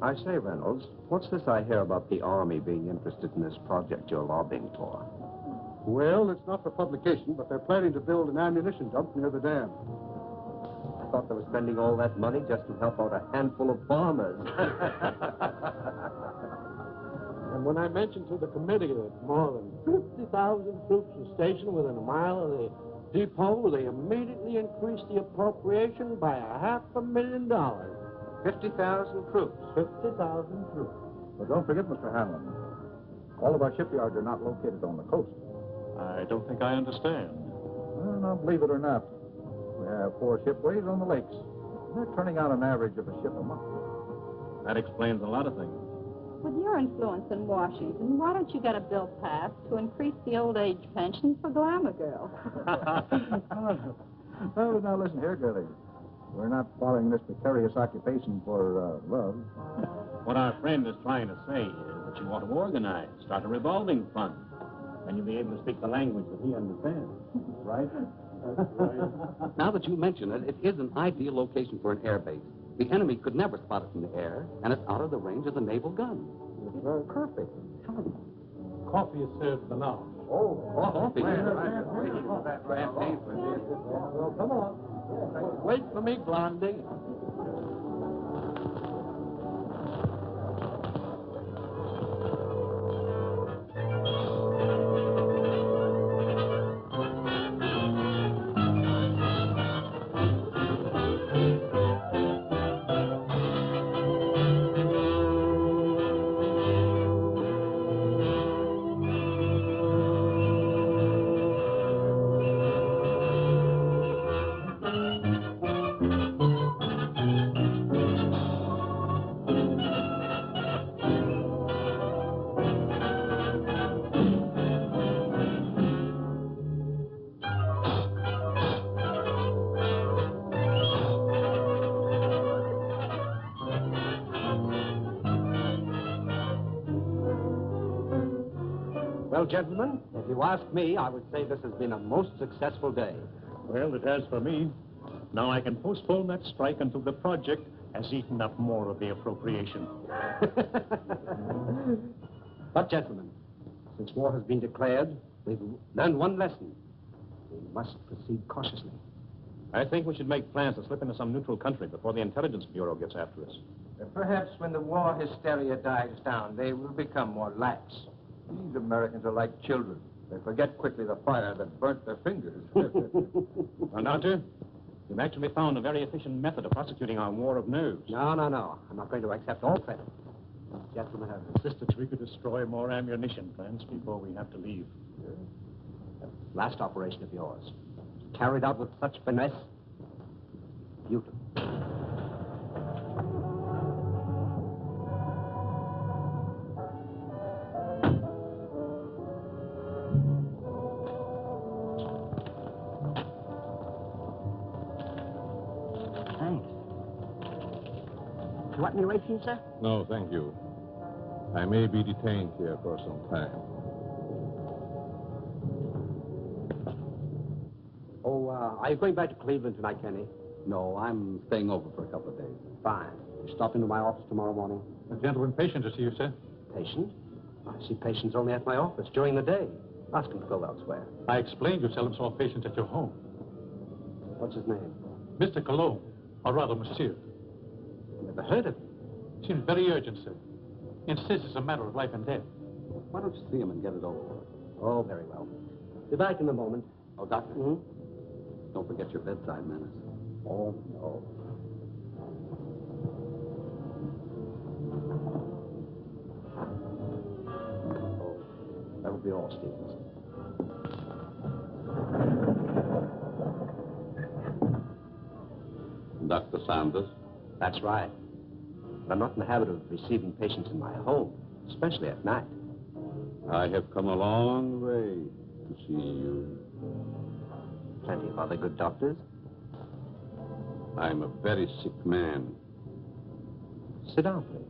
I say, Reynolds, what's this I hear about the Army being interested in this project you're lobbying for? Well, it's not for publication, but they're planning to build an ammunition dump near the dam. I thought they were spending all that money just to help out a handful of farmers. And when I mentioned to the committee that more than 50,000 troops were stationed within a mile of the depot, they immediately increased the appropriation by $500,000. 50,000 troops. 50,000 troops. But don't forget, Mr. Hanlon, all of our shipyards are not located on the coast. I don't think I understand. Well, now, believe it or not, we have 4 shipways on the lakes. They're turning out an average of a ship a month. That explains a lot of things. With your influence in Washington, why don't you get a bill passed to increase the old age pension for glamour girls? Oh, now listen here, girlie. We're not following this precarious occupation for love. What our friend is trying to say is that you want to organize, start a revolving fund, and you'll be able to speak the language that he understands. Right? Now that you mention it, it is an ideal location for an air base. The enemy could never spot it from the air, and it's out of the range of the naval gun. It's perfect. Coffee is served for now. Oh, coffee. Well, come on. Wait for me, Blondie. Well, gentlemen, if you ask me, I would say this has been a most successful day. Well, it has for me. Now I can postpone that strike until the project has eaten up more of the appropriation. But, gentlemen, since war has been declared, we've learned one lesson. We must proceed cautiously. I think we should make plans to slip into some neutral country before the Intelligence Bureau gets after us. Perhaps when the war hysteria dies down, they will become more lax. These Americans are like children. They forget quickly the fire that burnt their fingers. Now, Doctor, you've actually found a very efficient method of prosecuting our war of nerves. No. I'm not going to accept all credit. Gentlemen have insisted We could destroy more ammunition plants before we have to leave. that last operation of yours, carried out with such finesse. Beautiful. Thanks. You want any ration, sir? No, thank you. I may be detained here for some time. Oh, are you going back to Cleveland tonight, Kenny? No, I'm staying over for a couple of days. Fine. You stop into my office tomorrow morning? A gentleman patient to see you, sir. patient. I see patients only at my office during the day. Ask him to go elsewhere. I explained you seldom saw patients at your home. What's his name? Mr. Cologne, or rather, monsieur. Never heard of him. Seems very urgent, sir. Insists it's a matter of life and death. Why don't you see him and get it over with? Oh, very well. Be back in a moment. Oh, Doctor, don't forget your bedside manners. Oh, no. Oh, that'll be all, Stevens. Dr. Sanders? That's right. I'm not in the habit of receiving patients in my home, especially at night. I have come a long way to see you. Plenty of other good doctors. I'm a very sick man. Sit down, please.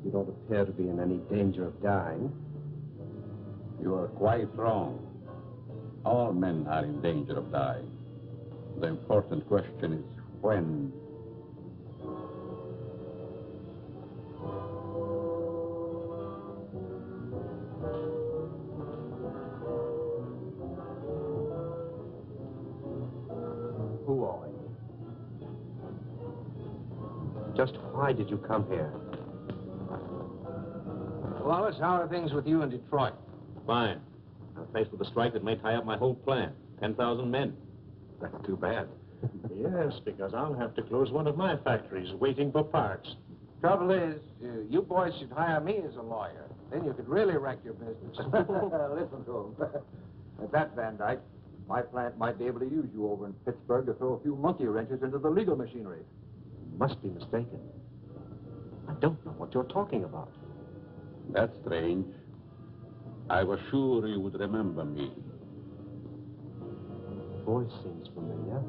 You don't appear to be in any danger of dying. You are quite wrong. All men are in danger of dying. The important question is when. Who are you? Just why did you come here? Wallace, how are things with you in Detroit? Fine. I'm faced with a strike that may tie up my whole plan. 10,000 men. That's too bad. Yes, because I'll have to close one of my factories waiting for parts. Trouble is, you boys should hire me as a lawyer. Then you could really wreck your business. Listen to him. At that, Van Dyke, my plant might be able to use you over in Pittsburgh to throw a few monkey wrenches into the legal machinery. You must be mistaken. I don't know what you're talking about. That's strange. I was sure you would remember me. Voice seems familiar,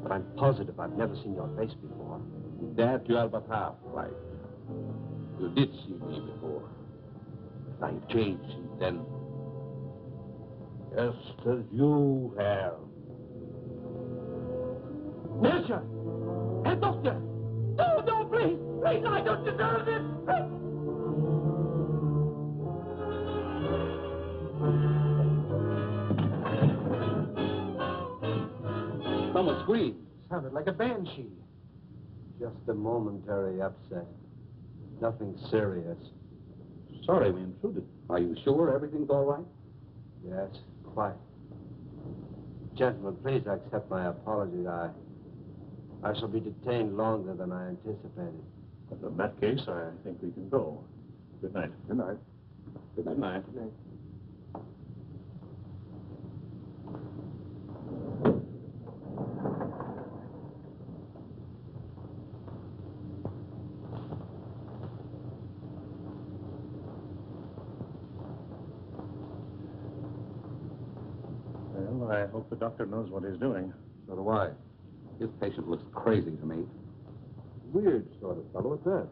but I'm positive I've never seen your face before. That you are but half right. You did see me before. But I've changed since then. Just as you have. Monsieur! Herr Doctor! No, no, please! Please, I don't deserve this! Someone screamed. Sounded like a banshee. Just a momentary upset. Nothing serious. Sorry we intruded. Are you sure everything's all right? Yes, quite. Gentlemen, please accept my apology. I shall be detained longer than I anticipated. In that case, I think we can go. Good night. Good night. Good night. Good night. Well, I hope the doctor knows what he's doing. So do I. This patient looks crazy to me. Weird sort of fellow at that.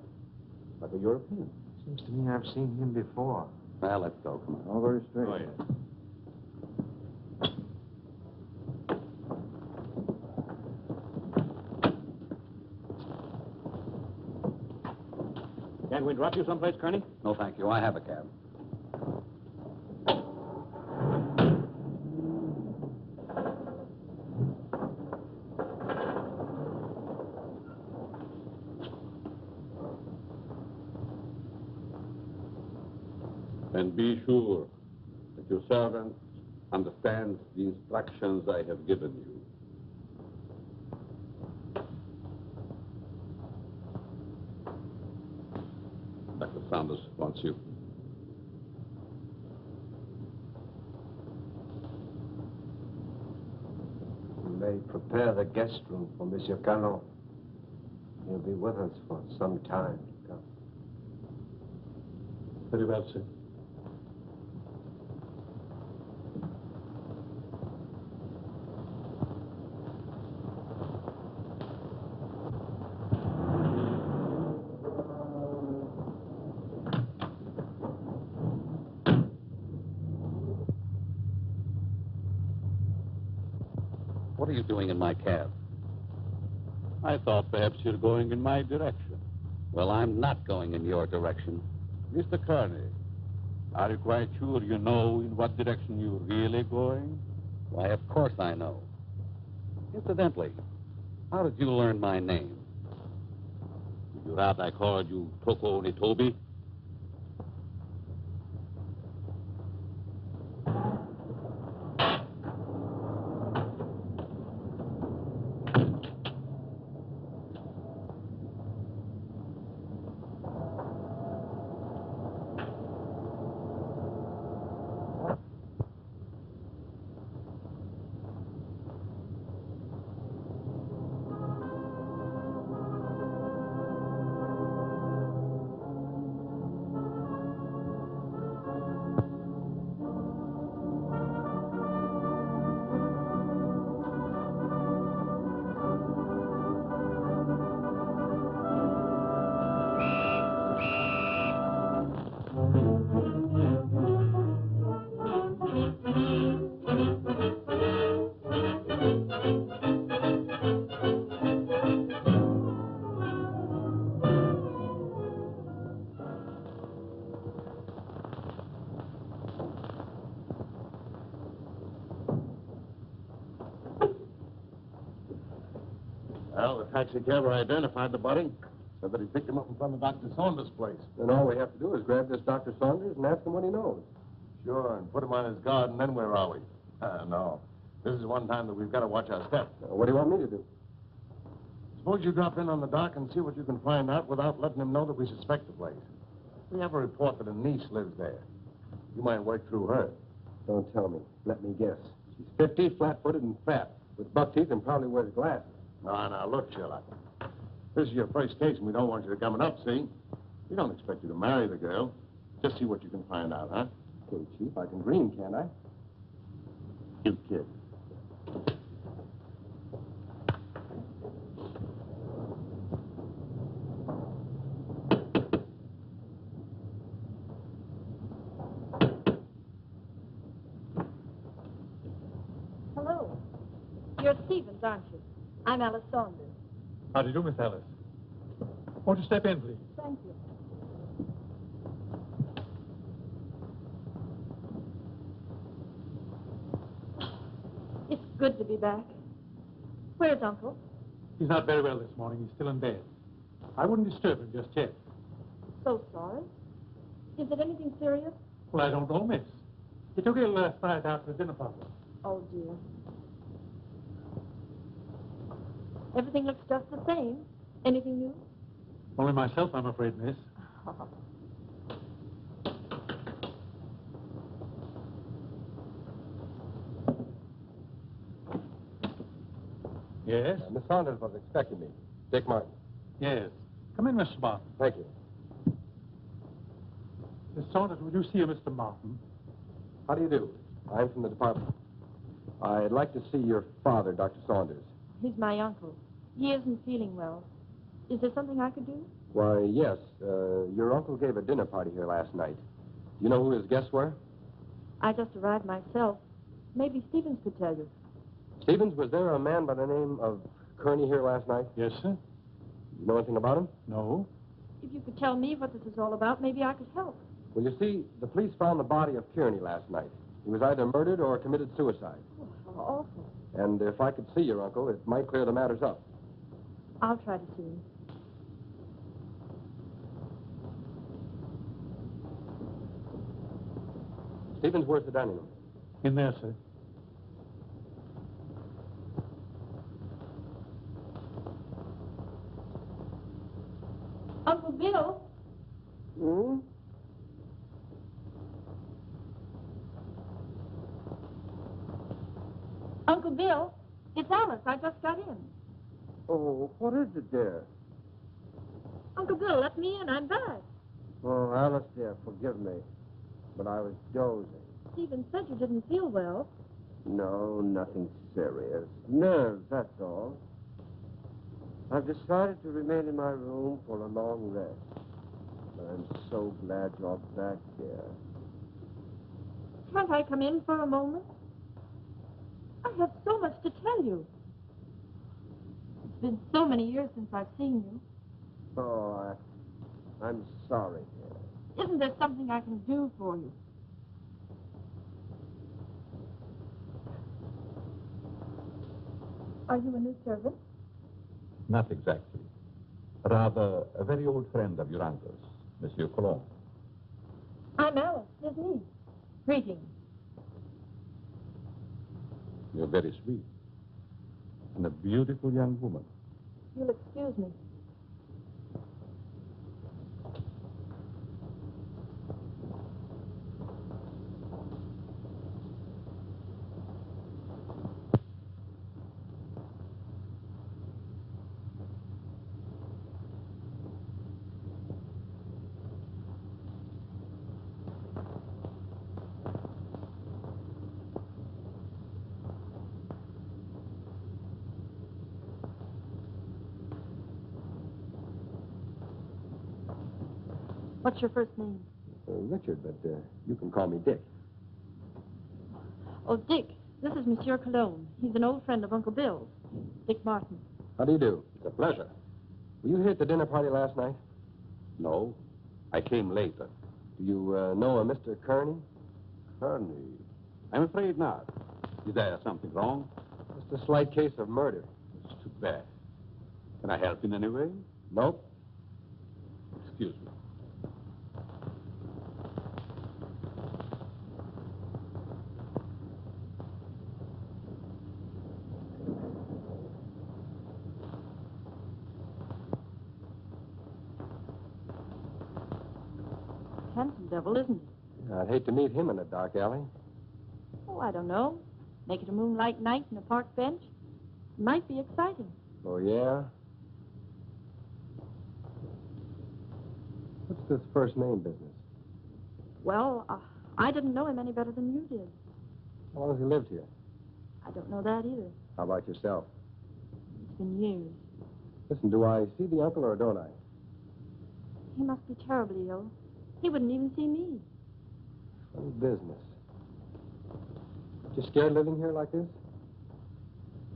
Like a European. Seems to me I've seen him before. Well, let's go. Come on. All very strange. Oh, yeah. Can't we drop you someplace, Kearney? No, thank you. I have a cab. And be sure that your servant understands the instructions I have given you. Dr. Sanders wants you. You may prepare the guest room for Monsieur Cano. He'll be with us for some time to come. Very well, sir. What are you doing in my cab? I thought perhaps you're going in my direction. Well, I'm not going in your direction. Mr. Kearney, are you quite sure you know in what direction you're really going? Why, of course I know. Incidentally, how did you learn my name? Did you rather I called you Toko Nitobi? Well, the taxi cabber identified the body. Said that he picked him up in front of Dr. Saunders' place. Then all we have to do is grab this Dr. Saunders and ask him what he knows. Sure, and put him on his guard, and then where are we? No. This is one time that we've got to watch our step. What do you want me to do? Suppose you drop in on the dock and see what you can find out without letting him know that we suspect the place. We have a report that a niece lives there. You might work through her. Don't tell me. Let me guess. She's 50, flat-footed, and fat, with buck teeth and probably wears glasses. Now, look, Sherlock. This is your first case, and we don't want you to come it up, see? We don't expect you to marry the girl. Just see what you can find out, huh? Okay, Chief, I can dream, can't I? You kid. Hello. You're Stevens, aren't you? I'm Alice Saunders. How do you do, Miss Alice? Won't you step in, please? Thank you. It's good to be back. Where's Uncle? He's not very well this morning. He's still in bed. I wouldn't disturb him just yet. So sorry. Is it anything serious? Well, I don't know, miss. He took ill last night after the dinner party. Oh, dear. Everything looks just the same. Anything new? Only myself, I'm afraid, miss. Yes? Miss Saunders was expecting me. Dick Martin. Yes. Come in, Mr. Martin. Thank you. Miss Saunders, would you see Mr. Martin? How do you do? I'm from the department. I'd like to see your father, Dr. Saunders. He's my uncle. He isn't feeling well. Is there something I could do? Why, yes. Your uncle gave a dinner party here last night. You know who his guests were? I just arrived myself. Maybe Stevens could tell you. Stevens, was there a man by the name of Kearney here last night? Yes, sir. You know anything about him? No. If you could tell me what this is all about, maybe I could help. Well, you see, the police found the body of Kearney last night. He was either murdered or committed suicide. Oh, how awful. And if I could see your uncle, it might clear the matters up. I'll try to see him. Stevens, where's the dining room? In there, sir. Uncle Bill? Hmm? Uncle Bill, it's Alice. I just got in. Oh, what is it, dear? Uncle Bill, let me in. I'm back. Oh, Alice, dear, forgive me. But I was dozing. Stephen said you didn't feel well. No, nothing serious. Nerves, that's all. I've decided to remain in my room for a long rest. But I'm so glad you're back, dear. Can't I come in for a moment? I have so much to tell you. It's been so many years since I've seen you. Oh, I'm sorry. Isn't there something I can do for you? Are you a new servant? Not exactly. Rather, a very old friend of your uncle's, Monsieur Cologne. I'm Alice, his niece. Greetings. You're very sweet. And a beautiful young woman. You'll excuse me. What's your first name? Richard, but you can call me Dick. Oh, Dick. This is Monsieur Cologne. He's an old friend of Uncle Bill's. Dick Martin. How do you do? It's a pleasure. Were you here at the dinner party last night? No, I came later. Do you know a Mr. Kearney? Kearney? I'm afraid not. Is there something wrong? Just a slight case of murder. It's too bad. Can I help in any way? Nope. Excuse me. Handsome devil, isn't he? I'd hate to meet him in a dark alley. Oh, I don't know. Make it a moonlight night in a park bench. Might be exciting. Oh, yeah? What's this first name business? Well, I didn't know him any better than you did. How long has he lived here? I don't know that either. How about yourself? It's been years. Listen, do I see the uncle or don't I? He must be terribly ill. He wouldn't even see me. Funny business. You scared living here like this?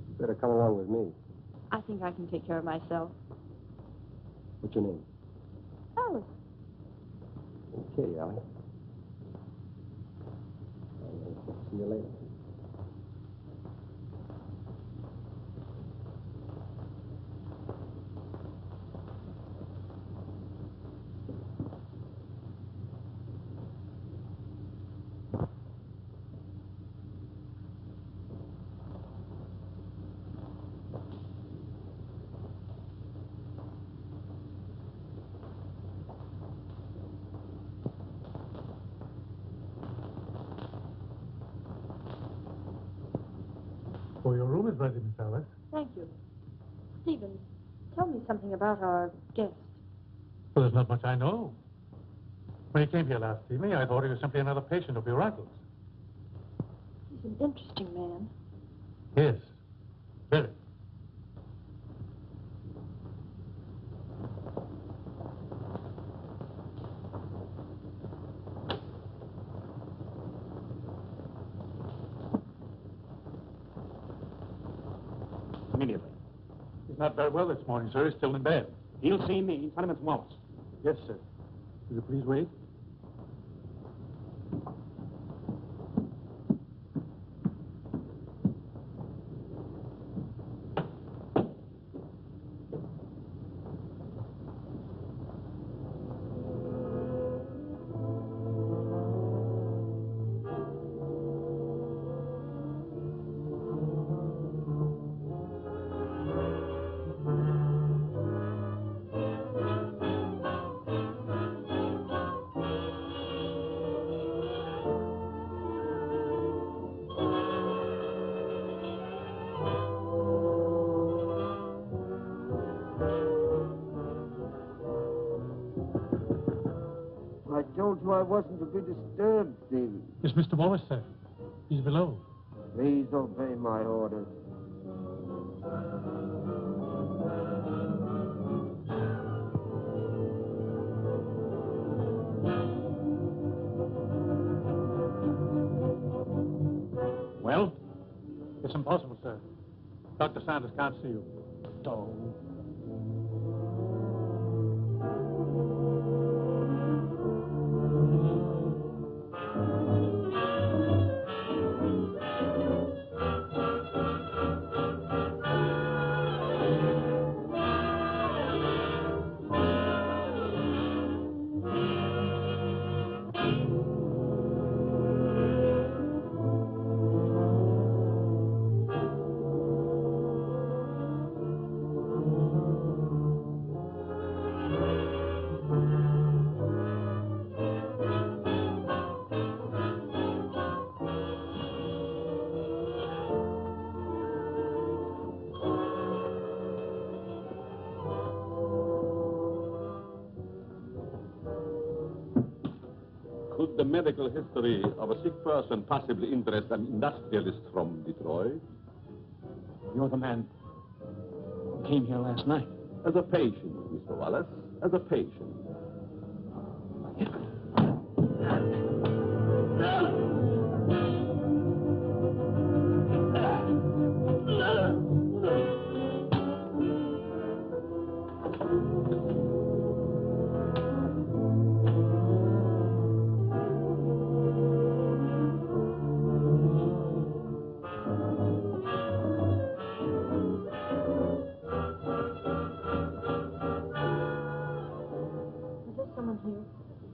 You better come along with me. I think I can take care of myself. What's your name? Alice. Okay, Allie. I'll see you later. Oh, your room is ready, Miss Alice. Thank you. Stephen, tell me something about our guest. Well, there's not much I know. When he came here last evening, I thought he was simply another patient of your uncle's. He's an interesting man. Yes, very. Immediately. He's not very well this morning, sir. He's still in bed. He'll see me. Tenement Wallace. Yes, sir. Will you please wait? I told you I wasn't to be disturbed, Stephen. Is Mr. Wallace, sir? He's below. Please obey my orders. Well? It's impossible, sir. Dr. Sanders can't see you. Oh. Could the medical history of a sick person possibly interest an industrialist from Detroit? You're the man who came here last night. As a patient, Mr. Wallace, as a patient.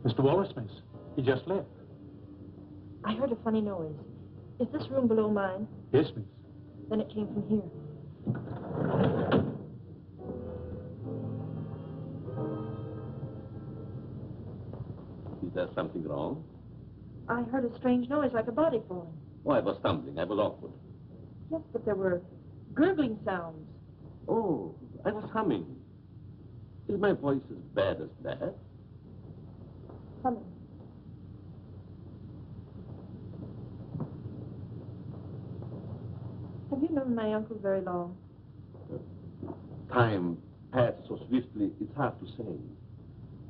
Mr. Wallace, miss. He just left. I heard a funny noise. Is this room below mine? Yes, miss. Then it came from here. Is there something wrong? I heard a strange noise like a body falling. Oh, I was stumbling. I was awkward. Yes, but there were gurgling sounds. Oh, I was humming. Is my voice as bad as that? Humming. Have you known my uncle very long? Time passed so swiftly, it's hard to say.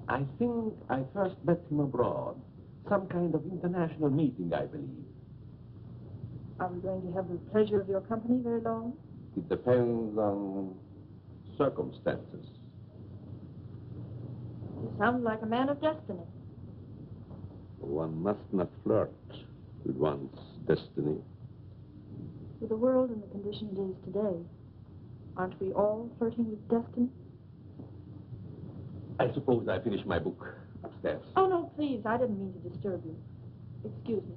I think I first met him abroad. Some kind of international meeting, I believe. Are we going to have the pleasure of your company very long? It depends on circumstances. You sound like a man of destiny. One must not flirt with one's destiny. With the world in the condition it is today, aren't we all flirting with destiny? I suppose I finished my book upstairs. Oh, no, please. I didn't mean to disturb you. Excuse me.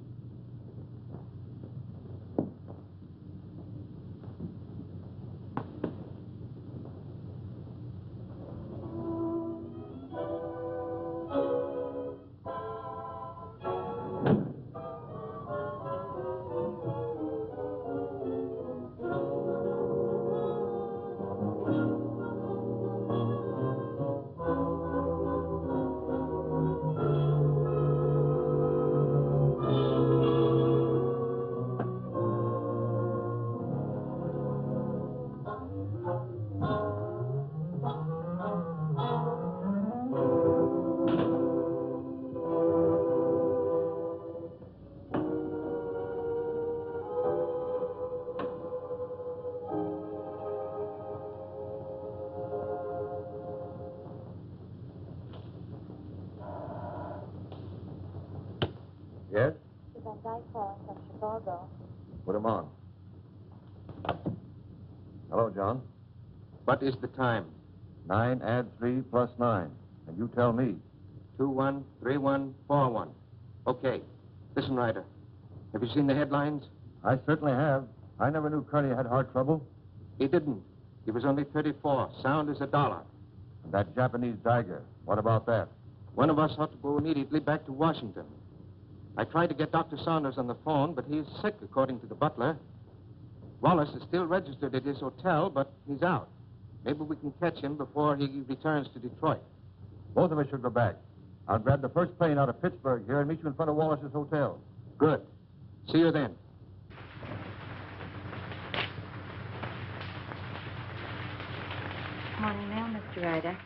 Yes? The Van Dyke calling from Chicago. Put him on. Hello, John. What is the time? 9 add 3 plus 9. And you tell me. 213141. Okay. Listen, Ryder. Have you seen the headlines? I certainly have. I never knew Kearney had heart trouble. He didn't. He was only 34. Sound as a dollar. And that Japanese tiger. What about that? One of us ought to go immediately back to Washington. I tried to get Dr. Saunders on the phone, but he's sick, according to the butler. Wallace is still registered at his hotel, but he's out. Maybe we can catch him before he returns to Detroit. Both of us should go back. I'll grab the first plane out of Pittsburgh here and meet you in front of Wallace's hotel. Good. See you then. Morning mail, Mr. Ryder.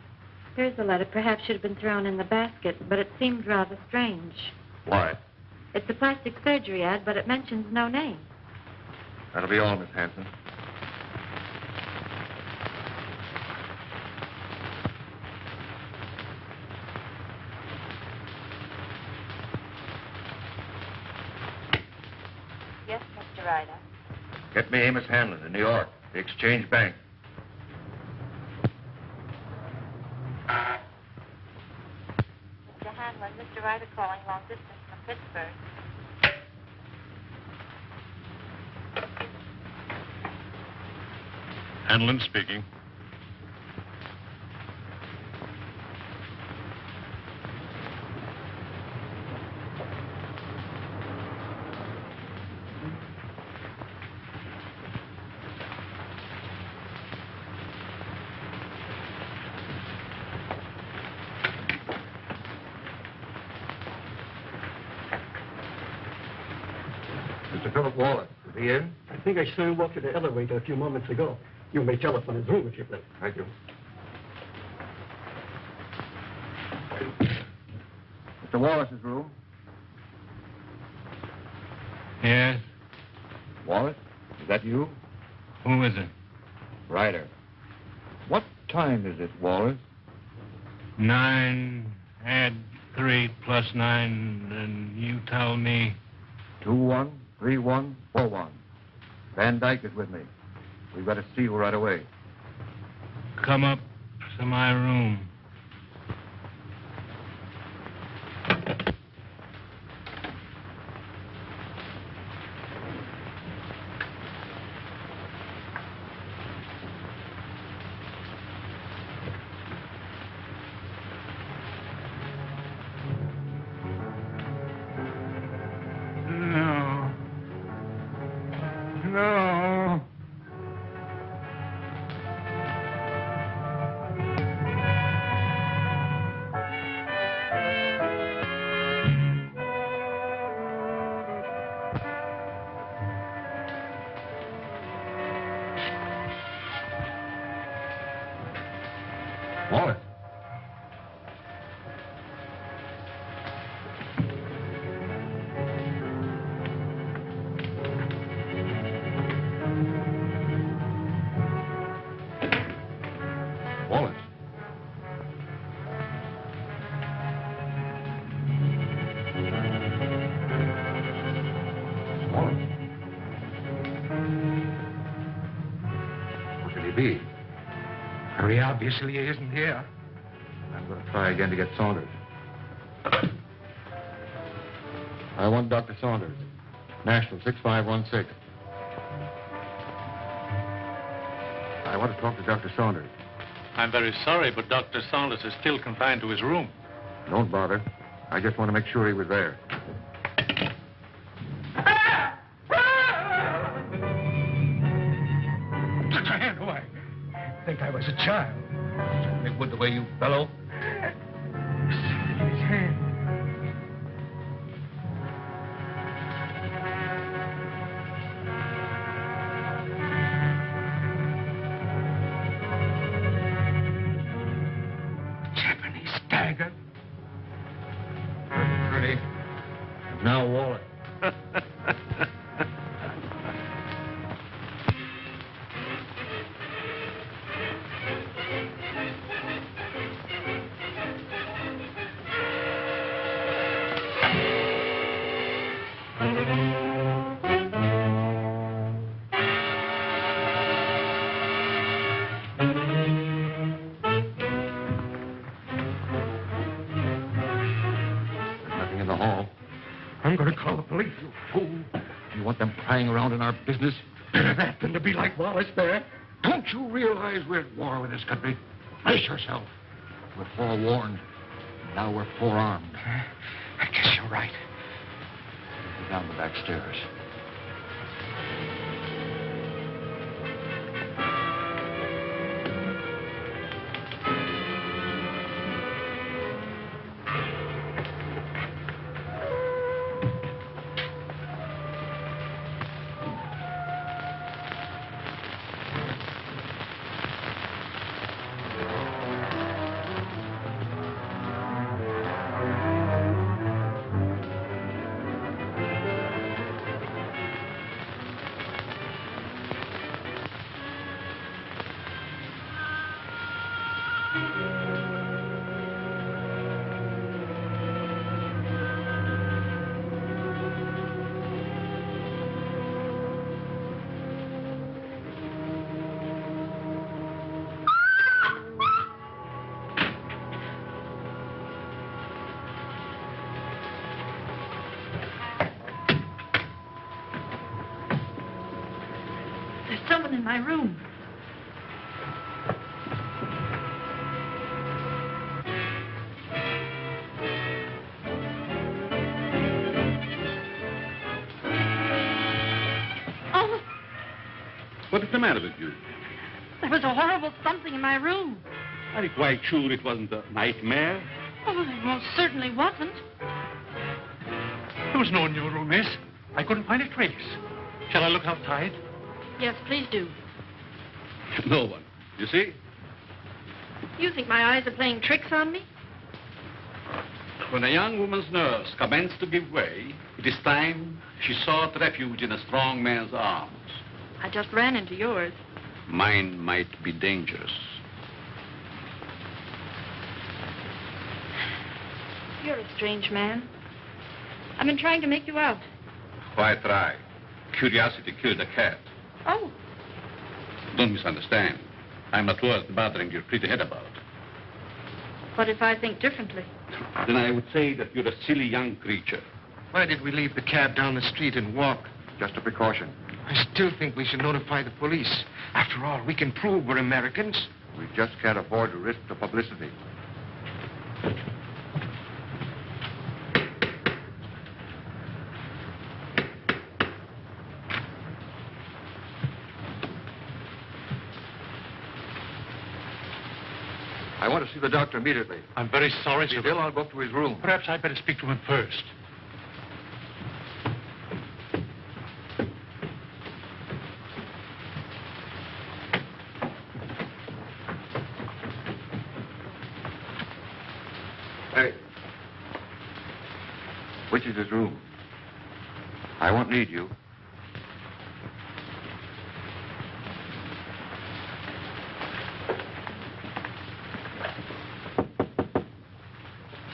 Here's the letter. Perhaps should have been thrown in the basket, but it seemed rather strange. Why? It's a plastic surgery ad, but it mentions no name. That'll be all, Miss Hanson. Get me Amos Hanlon in New York, the Exchange Bank. Mr. Hanlon, Mr. Ryder calling long distance from Pittsburgh. Hanlon speaking. Mr. Philip Wallace, is he in? I think I saw him walk to the elevator a few moments ago. You may telephone his room if you please. Thank you. Mr. Wallace's room. Yes? Wallace, is that you? Who is it? Ryder. What time is it, Wallace? 9, add 3 plus 9, and you tell me. 213141. Van Dyke is with me. We've got to see you right away. Come up to my room. No. No. Wallace. Wallace. Wallace. Where could he be? Very obviously he isn't here. I'm going to try again to get Saunders. I want Dr. Saunders. National 6516. I want to talk to Dr. Saunders. I'm very sorry, but Dr. Saunders is still confined to his room. Don't bother. I just want to make sure he was there. Took my hand away. I think I was a child. It would the way you bellow. His hand. Japanese stagger. Pretty. Now Wallace. Nothing in the hall. I'm going to call the police, you fool. You want them prying around in our business? Better that than to be like Wallace there. Don't you realize we're at war with this country? Brace yourself. We're forewarned. Now we're forearmed. I guess you're right. Down the back stairs. There's someone in my room. Oh, What is the matter with you? there was a horrible something in my room. Are you quite sure it wasn't a nightmare? Oh, it most certainly wasn't. There was no one in your room, miss. I couldn't find a trace. Shall I look outside? Yes, please do. No one. You see? You think my eyes are playing tricks on me? When a young woman's nerves commence to give way, it is time she sought refuge in a strong man's arms. I just ran into yours. Mine might be dangerous. You're a strange man. I've been trying to make you out. Why try? Curiosity killed a cat. Oh, Don't misunderstand. I'm not worth bothering your pretty head about. what if I think differently? Then I would say that you're a silly young creature. Why did we leave the cab down the street and walk? Just a precaution. I still think we should notify the police. After all, we can prove we're Americans. We just can't afford to risk the publicity. I want to see the doctor immediately. I'm very sorry, sir. Bill, I'll go up to his room. Perhaps I'd better speak to him first. Hey. Which is his room? I won't need you.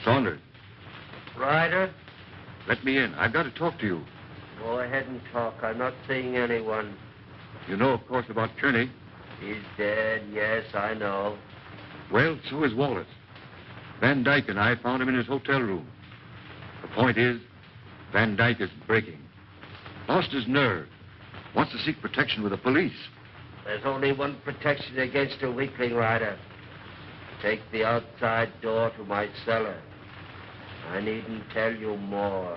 Saunders. Ryder, Let me in. I've got to talk to you. go ahead and talk. I'm not seeing anyone. You know, of course, about Kearney. He's dead, yes, I know. Well, so is Wallace. Van Dyke and I found him in his hotel room. The point is, Van Dyke is breaking. Lost his nerve. Wants to seek protection with the police. There's only one protection against a weakling, Ryder. Take the outside door to my cellar. I needn't tell you more.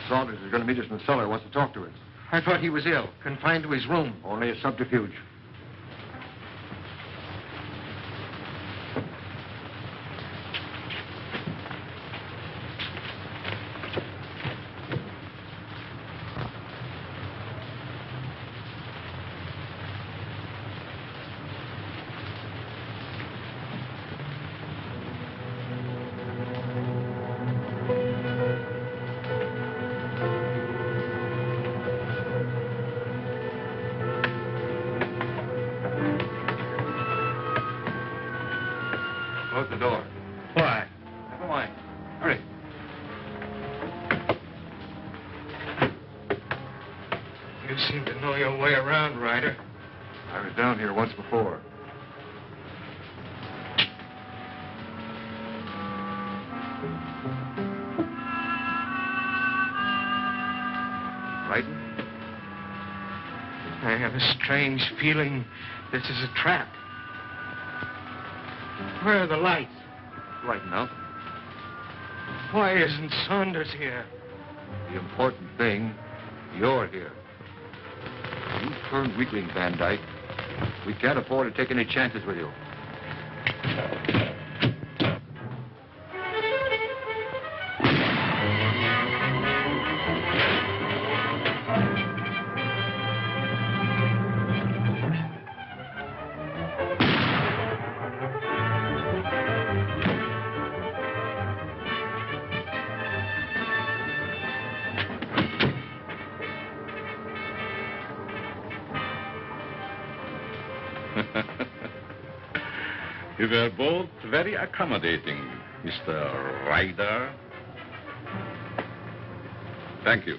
Saunders is going to meet us in the cellar. Wants to talk to us. I thought he was ill, confined to his room. Only a subterfuge. Close the door. Why? Never mind. Hurry. You seem to know your way around, Ryder. I was down here once before. Frightened? I have a strange feeling this is a trap. Where are the lights? Right enough. Why isn't Saunders here? The important thing, you're here. You turned weakling, Van Dyke. We can't afford to take any chances with you. You were both very accommodating, Mr. Ryder. Thank you.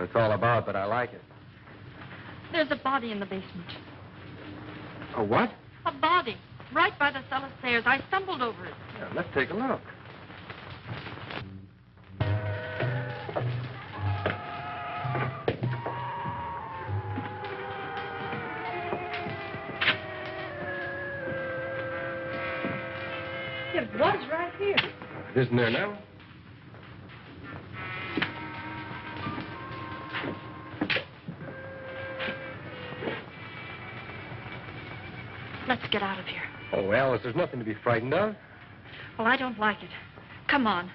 what it's all about, but I like it. There's a body in the basement. A what? A body. Right by the cellar stairs. I stumbled over it. Yeah, let's take a look. It was right here. It isn't there now? Let's get out of here. Oh, Alice, there's nothing to be frightened of. Well, I don't like it. Come on.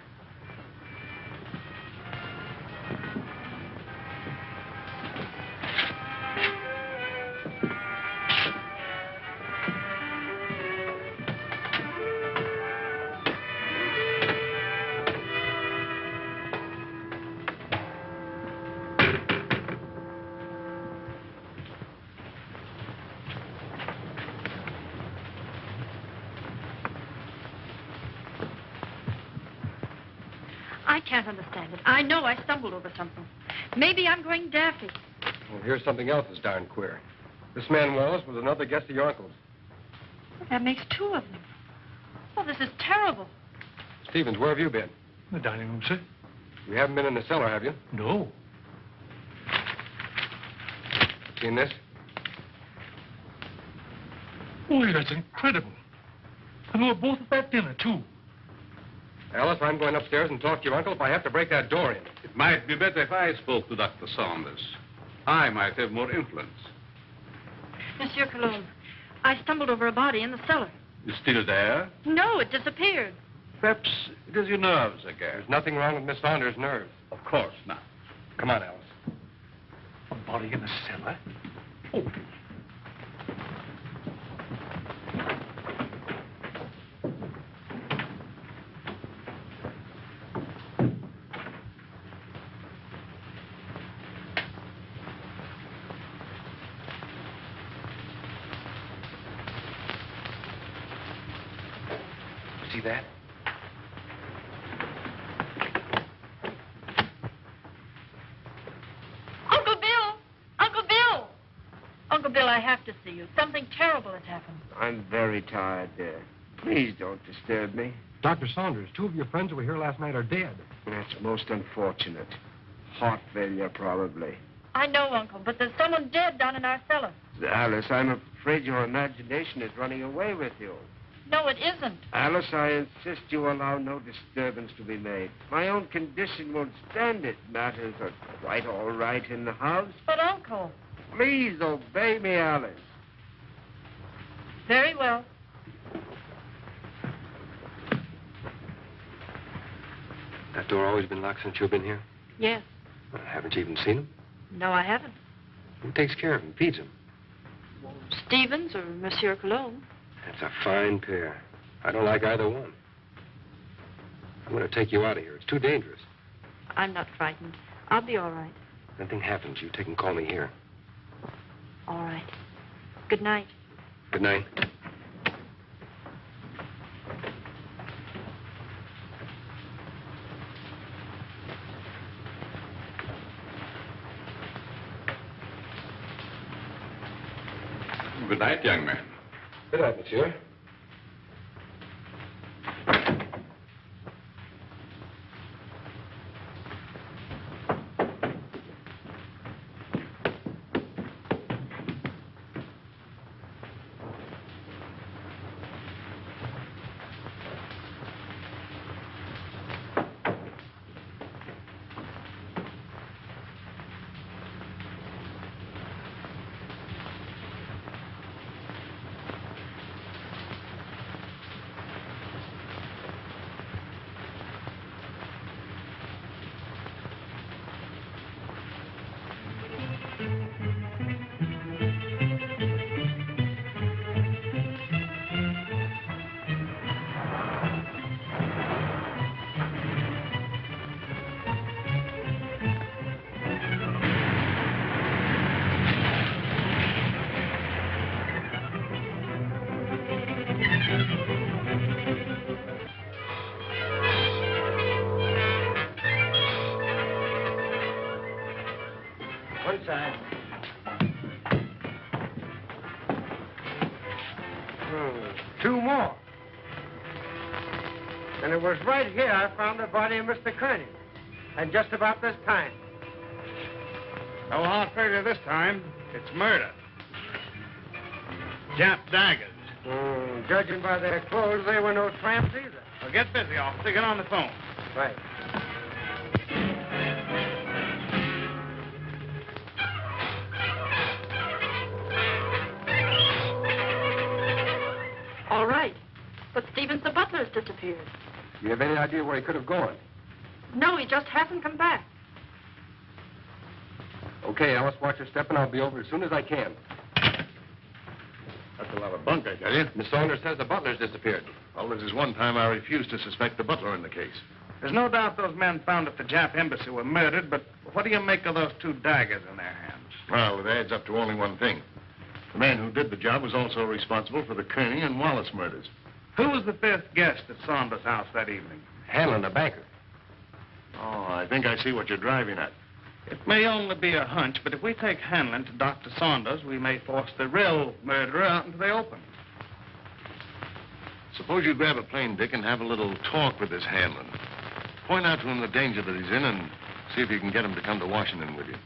I can't understand it. I know I stumbled over something. Maybe I'm going daffy. Well, here's something else that's darn queer. This man Wallace was another guest of your uncle's. That makes two of them. Oh, this is terrible. Stevens, where have you been? The dining room, sir. You haven't been in the cellar, have you? No. Seen this? Boy, that's incredible. And we were both at that dinner, too. Alice, I'm going upstairs and talk to your uncle if I have to break that door in. It might be better if I spoke to Dr. Saunders. I might have more influence. Monsieur Cologne, I stumbled over a body in the cellar. It's still there? No, it disappeared. Perhaps it is your nerves again. There's nothing wrong with Miss Saunders' nerves. Of course not. Come on, Alice. A body in the cellar? Oh. See that? Uncle Bill! Uncle Bill! Uncle Bill, I have to see you. Something terrible has happened. I'm very tired, dear. Please don't disturb me. Dr. Saunders, two of your friends who were here last night are dead. That's most unfortunate. Heart failure, probably. I know, Uncle, but there's someone dead down in our cellar. Alice, I'm afraid your imagination is running away with you. No, it isn't. Alice, I insist you allow no disturbance to be made. My own condition won't stand it. Matters are quite all right in the house. But, Uncle... Please obey me, Alice. Very well. That door always been locked since you've been here? Yes. Well, haven't you even seen him? No, I haven't. Who takes care of him, feeds him? Stevens or Monsieur Cologne. That's a fine pair. I don't like either one. I'm going to take you out of here. It's too dangerous. I'm not frightened. I'll be all right. If anything happens, you take and call me here. All right. Good night. Good night. Good night, young man. Good night, monsieur. 2 more. And it was right here I found the body of Mr. Kearney. And just about this time. No hard failure this time. It's murder. Jap daggers. Judging by their clothes, they were no tramps either. Well, get busy, officer. Get on the phone. Right. All right. But Stevens, the butler, has disappeared. Do you have any idea where he could have gone? No, he just hasn't come back. Okay, Alice, watch your step, and I'll be over as soon as I can. That's a lot of bunk, I tell you. Miss Saunders says the butler's disappeared. Well, this is one time I refused to suspect the butler in the case. There's no doubt those men found at the Jap embassy were murdered, but what do you make of those 2 daggers in their hands? Well, it adds up to only one thing. The man who did the job was also responsible for the Kearney and Wallace murders. Who was the 5th guest at Saunders' house that evening? Hanlon, the banker. Oh, I think I see what you're driving at. It may only be a hunch, but if we take Hanlon to Dr. Saunders, we may force the real murderer out into the open. Suppose you grab a plane, Dick, and have a little talk with this Hanlon. Point out to him the danger that he's in and see if you can get him to come to Washington with you.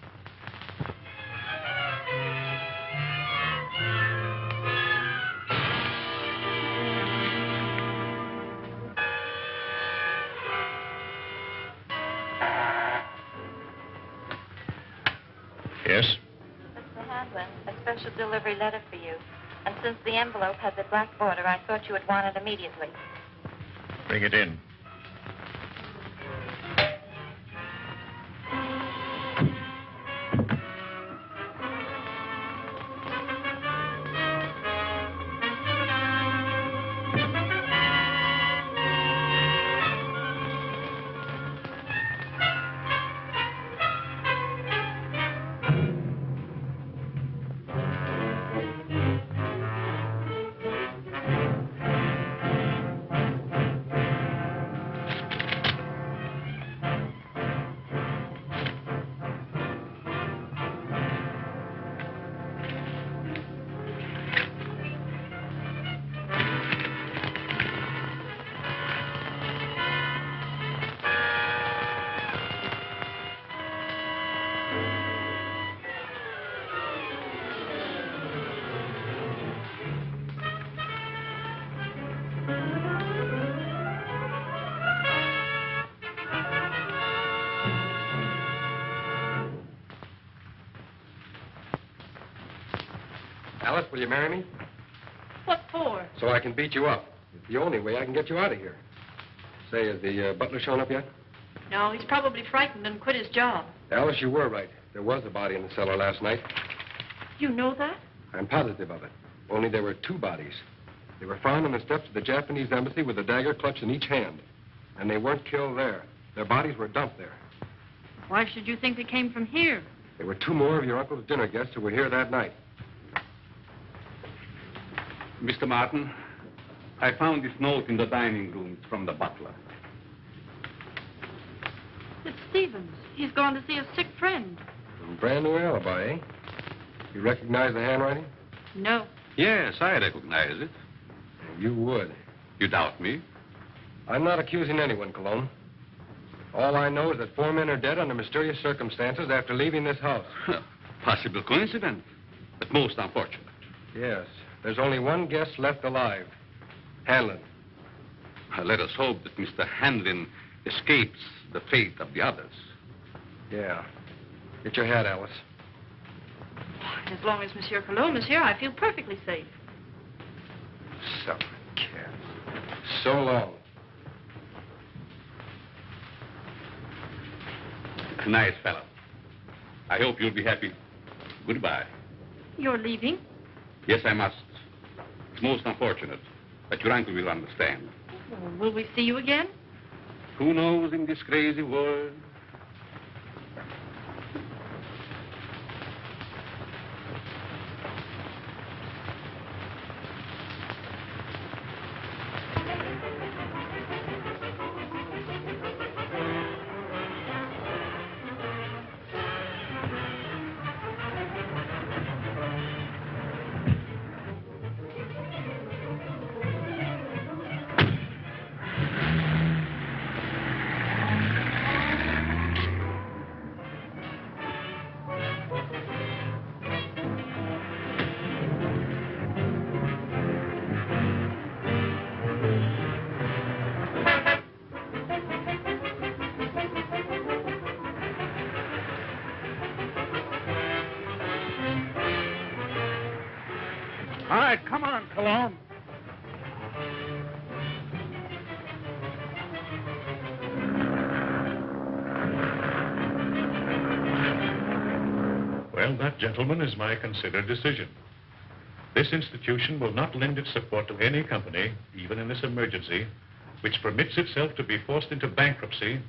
Yes? Mr. Hanlon, a special delivery letter for you. And since the envelope has a black border, I thought you would want it immediately. Bring it in. Alice, will you marry me? What for? So I can beat you up. It's the only way I can get you out of here. Say, has the butler shown up yet? No, he's probably frightened and quit his job. Alice, you were right. There was a body in the cellar last night. You know that? I'm positive of it. Only there were 2 bodies. They were found on the steps of the Japanese embassy with a dagger clutched in each hand. And they weren't killed there. Their bodies were dumped there. Why should you think they came from here? There were 2 more of your uncle's dinner guests who were here that night. Mr. Martin, I found this note in the dining room from the butler. It's Stevens. He's gone to see a sick friend. A brand new alibi, eh? You recognize the handwriting? No. Yes, I recognize it. You would. You doubt me? I'm not accusing anyone, Cologne. All I know is that 4 men are dead under mysterious circumstances after leaving this house. Possible coincidence, but most unfortunate. Yes. There's only one guest left alive. Hanlon. Let us hope that Mr. Hanlon escapes the fate of the others. Yeah. Get your hat, Alice. As long as Monsieur Cologne is here, I feel perfectly safe. Son of a cat. So long. Nice fellow. I hope you'll be happy. Goodbye. You're leaving? Yes, I must. It's most unfortunate, but your uncle will understand. Will we see you again? Who knows in this crazy world? right, come on, Cologne. Well, that, gentlemen, is my considered decision. This institution will not lend its support to any company, even in this emergency, which permits itself to be forced into bankruptcy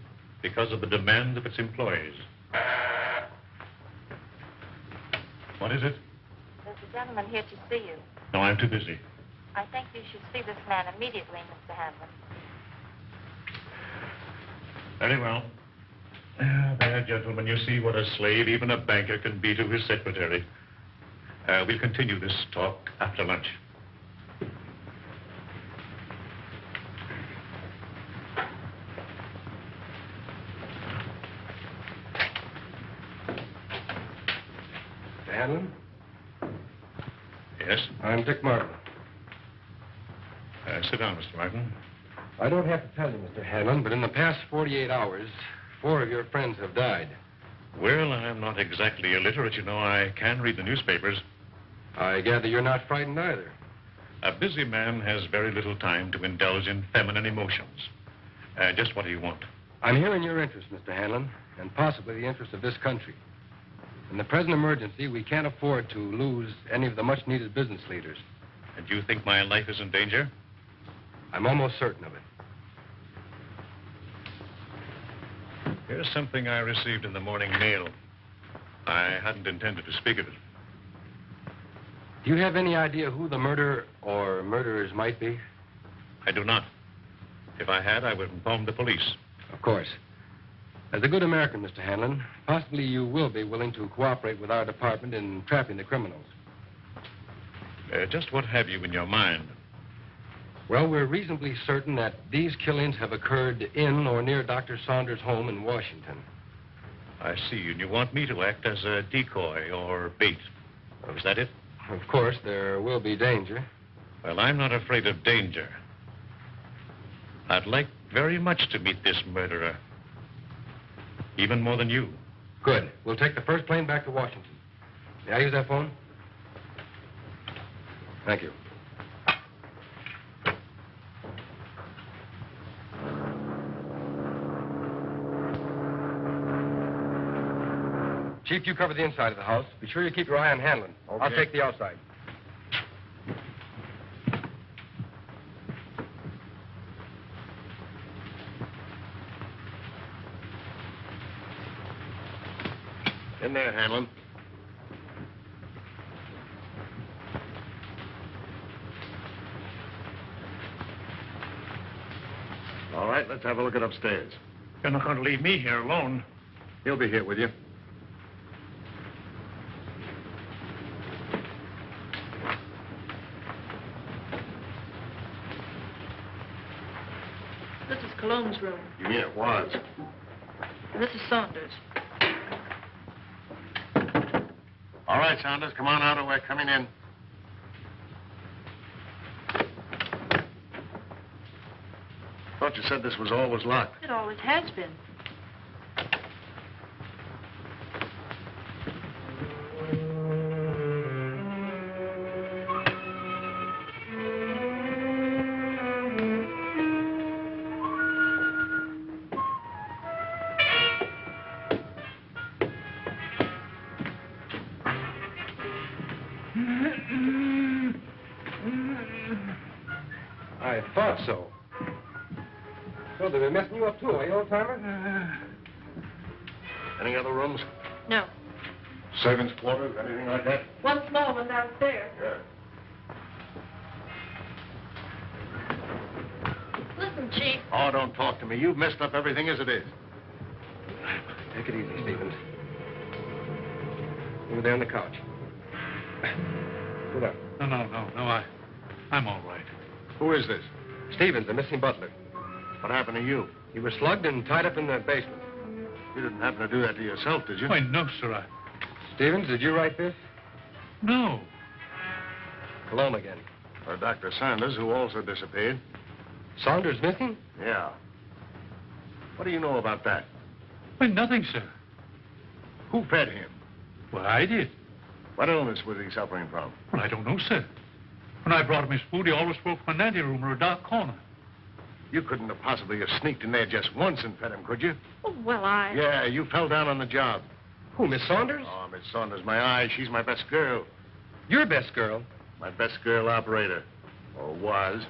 because of the demand of its employees. What is it? There's a gentleman here to see you. No, I'm too busy. I think you should see this man immediately, Mr. Hanlon. Very well. There, gentlemen, you see what a slave even a banker can be to his secretary. We'll continue this talk after lunch. Mr. Hanlon? Yes? I'm Dick Martin. Sit down, Mr. Martin. I don't have to tell you, Mr. Hanlon, but in the past 48 hours, 4 of your friends have died. Well, I'm not exactly illiterate, you know. I can read the newspapers. I gather you're not frightened either. A busy man has very little time to indulge in feminine emotions. Just what do you want? I'm here in your interest, Mr. Hanlon, and possibly the interest of this country. In the present emergency, we can't afford to lose any of the much-needed business leaders. And you think my life is in danger? I'm almost certain of it. Here's something I received in the morning mail. I hadn't intended to speak of it. Do you have any idea who the murderer or murderers might be? I do not. If I had, I would inform the police. Of course. As a good American, Mr. Hanlon, possibly you will be willing to cooperate with our department in trapping the criminals. Just what have you in your mind? Well, we're reasonably certain that these killings have occurred in or near Dr. Saunders' home in Washington. I see, and you want me to act as a decoy or bait. Is that it? Of course, there will be danger. Well, I'm not afraid of danger. I'd like very much to meet this murderer. Even more than you. Good. We'll take the first plane back to Washington. May I use that phone? Thank you. Chief, you cover the inside of the house. Be sure you keep your eye on Hanlon. Okay. I'll take the outside. In there, Hanlon. All right, let's have a look at upstairs. You're not going to leave me here alone. He'll be here with you. This is Cologne's room. You mean it was? And this is Saunders. All right, Saunders, come on out or we're coming in. Thought you said this was always locked. It always has been. I thought so. So they've been messing you up too, eh, old-timer? Any other rooms? No. Servants' quarters, anything like that? One small one downstairs. Yeah. Listen, Chief. Oh, don't talk to me. You've messed up everything as it is. Take it easy, Stevens. Over there on the couch. Sit up. No, I'm all right. Who is this? Stevens, the missing butler. What happened to you? He was slugged and tied up in the basement. You didn't happen to do that to yourself, did you? Why, no, sir. Stevens, did you write this? No. Cologne again. Or Dr. Saunders, who also disappeared. Saunders missing? Yeah. What do you know about that? Why, nothing, sir. Who fed him? Well, I did. What illness was he suffering from? Well, I don't know, sir. When I brought him his food, he always spoke from an anteroom or a dark corner. You couldn't have possibly have sneaked in there just once and fed him, could you? Oh, well, I... Yeah, you fell down on the job. Who, Miss Saunders? Oh, Miss Saunders, my eye. She's my best girl. Your best girl? My best girl operator. Or was.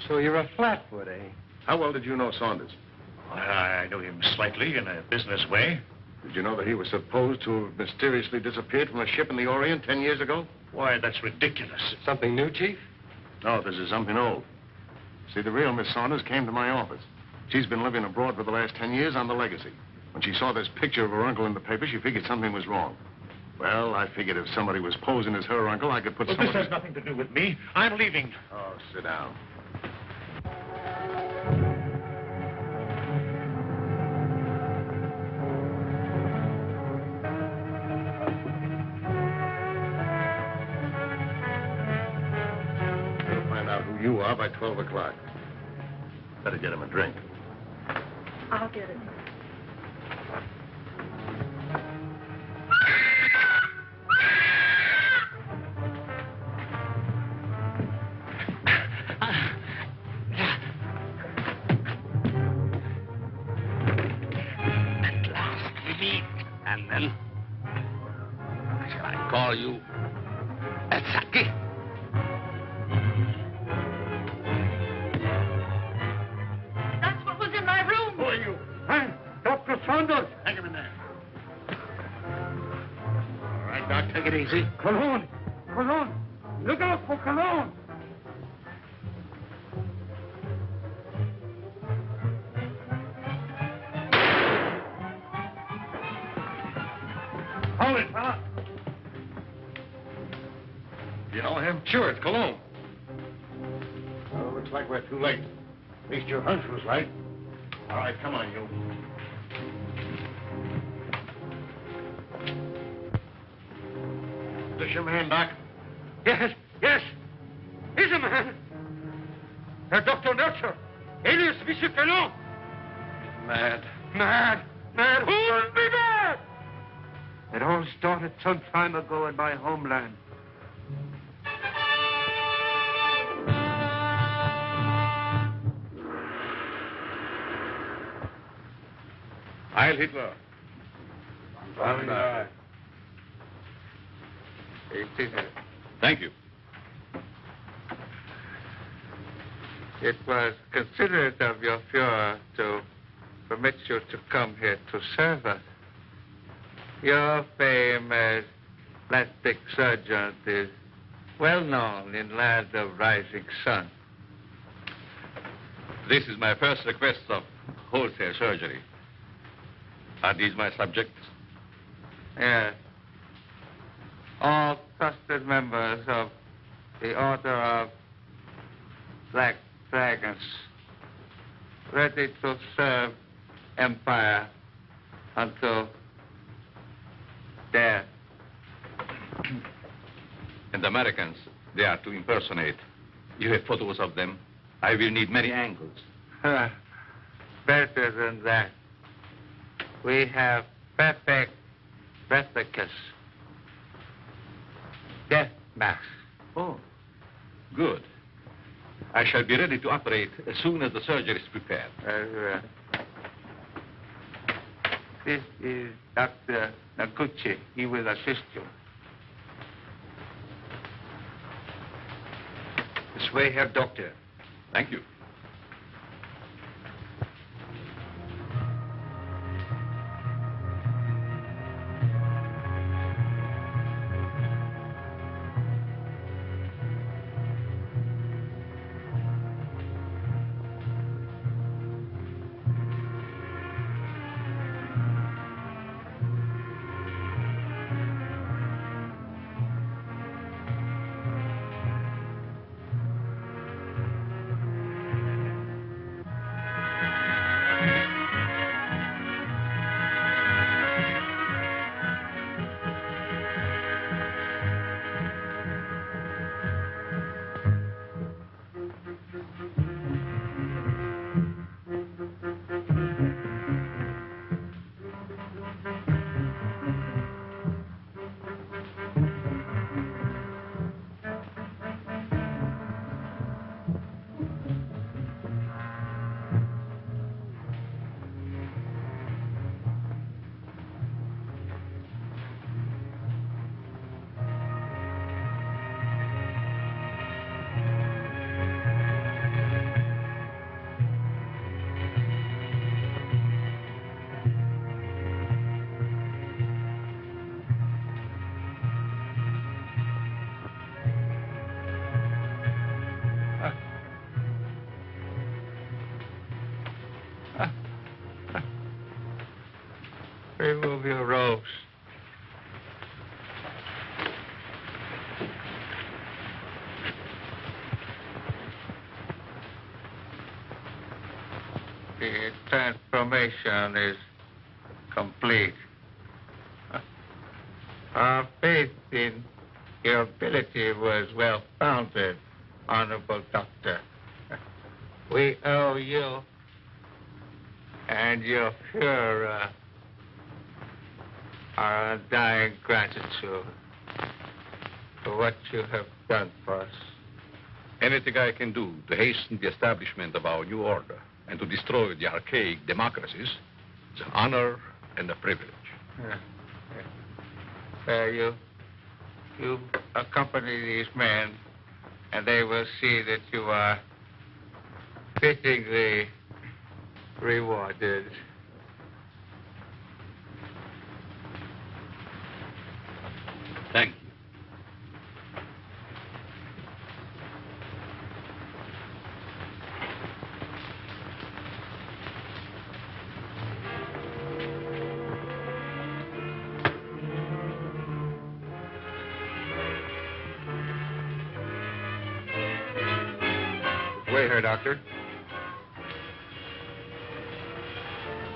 So you're a flatfoot, eh? How well did you know Saunders? I knew him slightly in a business way. Did you know that he was supposed to have mysteriously disappeared from a ship in the Orient 10 years ago? Why, that's ridiculous. Something new, Chief? No, this is something old. See, the real Miss Saunders came to my office. She's been living abroad for the last 10 years on the legacy. When she saw this picture of her uncle in the paper, she figured something was wrong. Well, I figured if somebody was posing as her uncle, I could put Well, someone... this has nothing to do with me. I'm leaving. Oh, sit down. We'll find out who you are by 12 o'clock. Better get him a drink. I'll get it. At last we meet. And then, shall I call you Atsaki? That's what was in my room. Who are you? I'm Dr. Saunders. Hang him in there. All right, Doc, take it easy. Cologne. Cologne. Look out for cologne. Hold it, fella. You know him? Sure, it's Cologne. Well, looks like we're too late. At least your hunch was right. All right, come on, you. This your man, Doc? Yes, yes. He's a man. Dr. Nurture, alias Monsieur Cologne. Mad. Mad. Mad. Who would be mad? It all started some time ago in my homeland. Heil Hitler. Thank you. It was considerate of your Fuhrer to permit you to come here to serve us. Your fame as plastic surgeon is well known in land of rising sun. This is my first request of wholesale surgery. Are these my subjects? Yes. All trusted members of the Order of Black Dragons, ready to serve Empire until death. And the Americans, they are to impersonate. You have photos of them. I will need many angles. Better than that. We have perfect replicas. Death masks. Oh, good. I shall be ready to operate as soon as the surgery is prepared. This is Dr. Naguchi. He will assist you. This way, Herr Doctor. Thank you. Remove your robes. The transformation is complete. Our faith in your ability was well founded, Honorable Doctor. We owe you and your Fuhrer our undying gratitude for what you have done for us. Anything I can do to hasten the establishment of our new order and to destroy the archaic democracies is an honor and a privilege. You accompany these men, and they will see that you are fittingly rewarded. Thank you. Wait here, Doctor.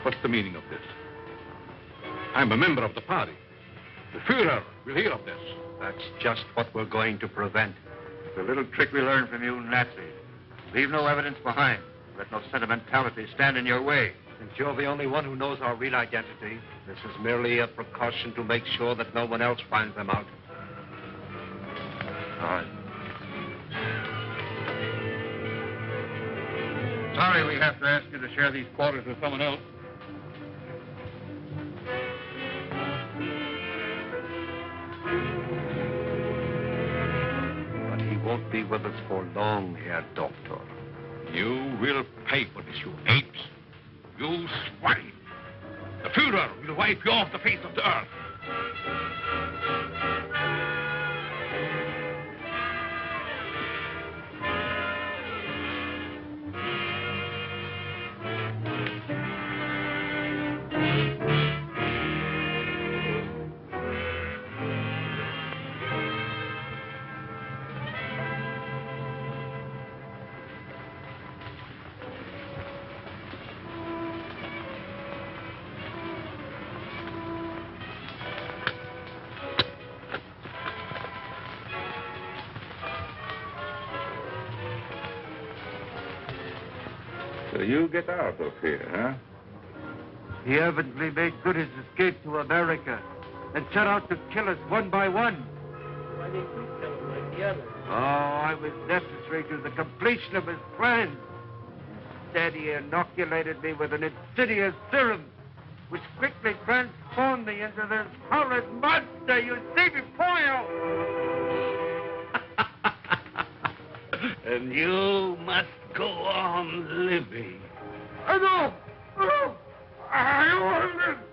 What's the meaning of this? I'm a member of the party. The Fuhrer will hear of this. That's just what we're going to prevent. The little trick we learned from you Nazis. Leave no evidence behind. Let no sentimentality stand in your way. Since you're the only one who knows our real identity, this is merely a precaution to make sure that no one else finds them out. All right. Sorry we have to ask you to share these quarters with someone else. But he won't be with us for long, Herr Doctor. You will pay for this, you apes. You swine. The Fuhrer will wipe you off the face of the earth. So you get out of here, huh? He evidently made good his escape to America and set out to kill us one by one. Why didn't you kill him like the others? Oh, I was necessary to the completion of his plan. Instead, he inoculated me with an insidious serum, which quickly transformed me into this horrid monster you see before you. And you must go on living. No! I won't live!